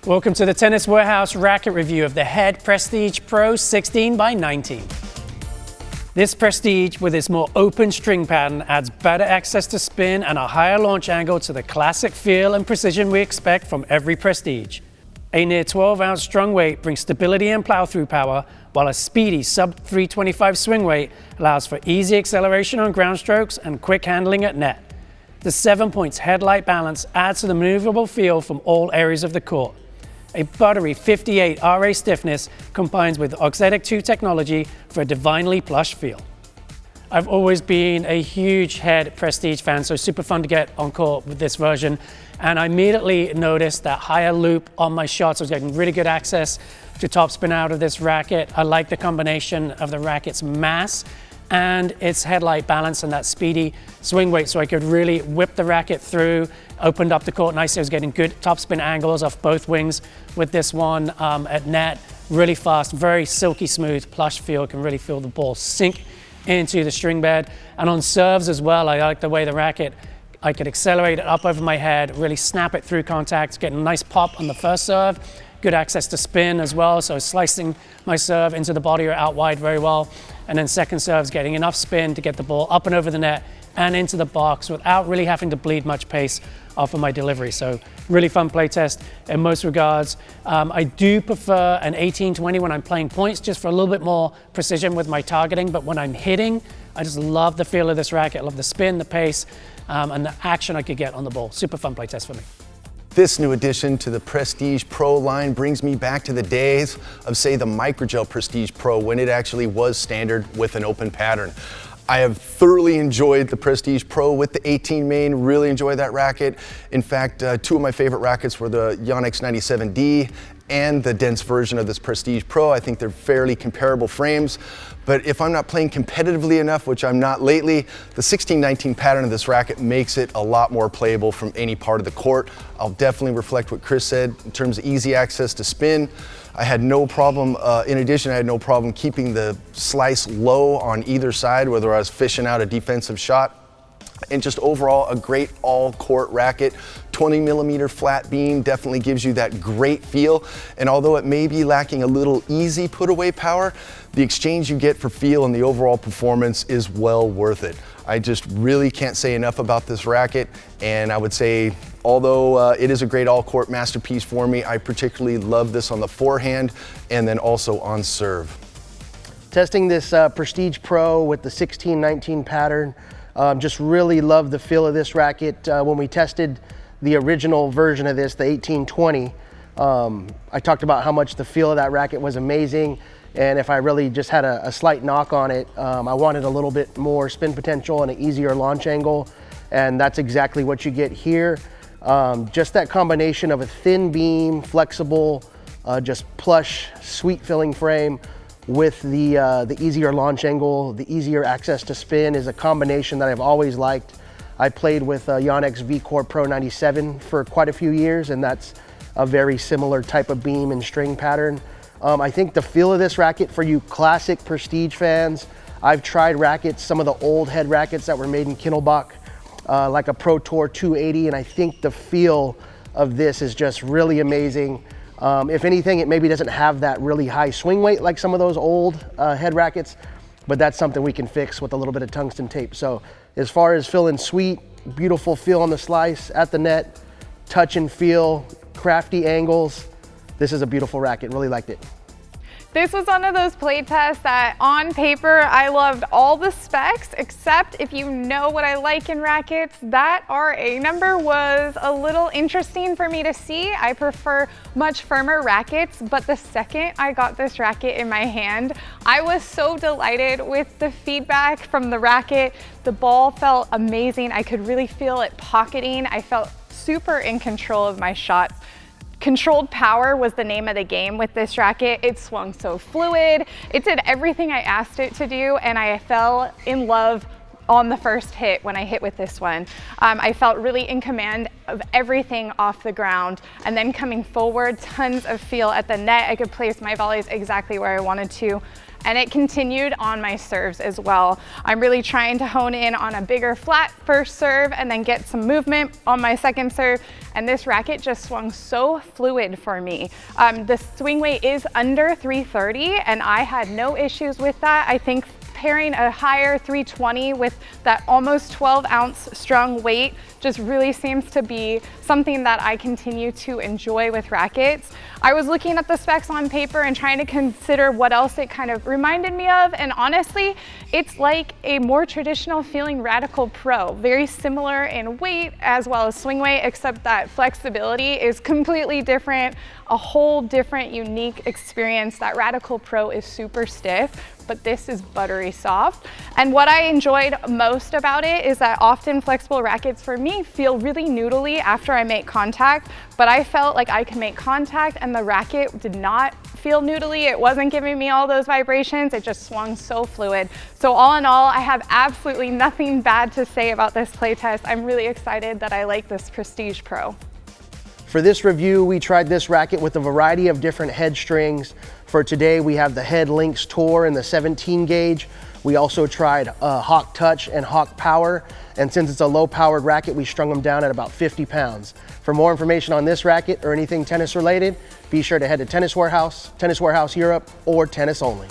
Welcome to the Tennis Warehouse racket review of the Head Prestige Pro 16 by 19. This Prestige, with its more open string pattern, adds better access to spin and a higher launch angle to the classic feel and precision we expect from every Prestige. A near 12-ounce strung weight brings stability and plow-through power, while a speedy sub-325 swing weight allows for easy acceleration on ground strokes and quick handling at net. The 7-point head-light balance adds to the maneuverable feel from all areas of the court. A buttery 58 RA stiffness combines with Auxetic 2 technology for a divinely plush feel. I've always been a huge Head Prestige fan, so super fun to get on court with this version. And I immediately noticed that higher loop on my shots. I was getting really good access to topspin out of this racket. I like the combination of the racket's mass and its headlight balance and that speedy swing weight, so I could really whip the racket through, opened up the court nicely. I was getting good topspin angles off both wings with this one at net. Really fast, very silky smooth, plush feel. Can really feel the ball sink into the string bed. And on serves as well, I like the way the racket, I could accelerate it up over my head, really snap it through contact, get a nice pop on the first serve, good access to spin as well, so slicing my serve into the body or out wide very well. And then second serve's getting enough spin to get the ball up and over the net and into the box without really having to bleed much pace off of my delivery. So really fun play test in most regards. I do prefer an 18-20 when I'm playing points, just for a little bit more precision with my targeting, but when I'm hitting, I just love the feel of this racket. I love the spin, the pace, and the action I could get on the ball. Super fun play test for me. This new addition to the Prestige Pro line brings me back to the days of, say, the Microgel Prestige Pro, when it actually was standard with an open pattern. I have thoroughly enjoyed the Prestige Pro with the 18 main, really enjoy that racket. In fact, two of my favorite rackets were the Yonex 97D and the dense version of this Prestige Pro. I think they're fairly comparable frames, but if I'm not playing competitively enough, which I'm not lately, the 16-19 pattern of this racket makes it a lot more playable from any part of the court. I'll definitely reflect what Chris said in terms of easy access to spin. I had no problem, in addition, I had no problem keeping the slice low on either side, whether I was fishing out a defensive shot. And just overall, a great all-court racket. 20mm flat beam definitely gives you that great feel. And although it may be lacking a little easy put-away power, the exchange you get for feel and the overall performance is well worth it. I just really can't say enough about this racket, and I would say, although it is a great all-court masterpiece for me, I particularly love this on the forehand and then also on serve. Testing this Prestige Pro with the 16-19 pattern, just really love the feel of this racket. When we tested the original version of this, the 18-20, I talked about how much the feel of that racket was amazing, and if I really just had a slight knock on it, I wanted a little bit more spin potential and an easier launch angle, and that's exactly what you get here. Just that combination of a thin beam, flexible, just plush, sweet filling frame with the easier launch angle, the easier access to spin is a combination that I've always liked. I played with Yonex V-Core Pro 97 for quite a few years, and that's a very similar type of beam and string pattern. I think the feel of this racket, for you classic Prestige fans, I've tried rackets, some of the old Head rackets that were made in Kinnelbach, like a Pro Tour 280, and I think the feel of this is just really amazing. If anything, it maybe doesn't have that really high swing weight like some of those old Head rackets, but that's something we can fix with a little bit of tungsten tape. So as far as feeling sweet, beautiful feel on the slice, at the net, touch and feel, crafty angles, this is a beautiful racket, really liked it. This was one of those play tests that on paper, I loved all the specs, except if you know what I like in rackets, that RA number was a little interesting for me to see. I prefer much firmer rackets, but the second I got this racket in my hand, I was so delighted with the feedback from the racket. The ball felt amazing. I could really feel it pocketing. I felt super in control of my shots. Controlled power was the name of the game with this racket. It swung so fluid. It did everything I asked it to do, and I fell in love on the first hit when I hit with this one. I felt really in command of everything off the ground, and then coming forward, tons of feel at the net. I could place my volleys exactly where I wanted to. and it continued on my serves as well. I'm really trying to hone in on a bigger flat first serve and then get some movement on my second serve, and this racket just swung so fluid for me. The swing weight is under 330 and I had no issues with that. I think pairing a higher 320 with that almost 12-ounce strung weight just really seems to be something that I continue to enjoy with rackets. I was looking at the specs on paper and trying to consider what else it kind of reminded me of, and honestly, it's like a more traditional feeling Radical Pro, very similar in weight as well as swing weight, except that flexibility is completely different, a whole different unique experience. That Radical Pro is super stiff, but this is buttery soft. And what I enjoyed most about it is that often flexible rackets for me feel really noodly after I make contact, but I felt like I could make contact and the racket did not feel noodly. It wasn't giving me all those vibrations. It just swung so fluid. So all in all, I have absolutely nothing bad to say about this playtest. I'm really excited that I like this Prestige Pro. For this review, we tried this racket with a variety of different head strings. For today, we have the Head Lynx Tour in the 17 gauge. We also tried Hawk Touch and Hawk Power. And since it's a low powered racket, we strung them down at about 50 pounds. For more information on this racket or anything tennis related, be sure to head to Tennis Warehouse, Tennis Warehouse Europe, or Tennis Only.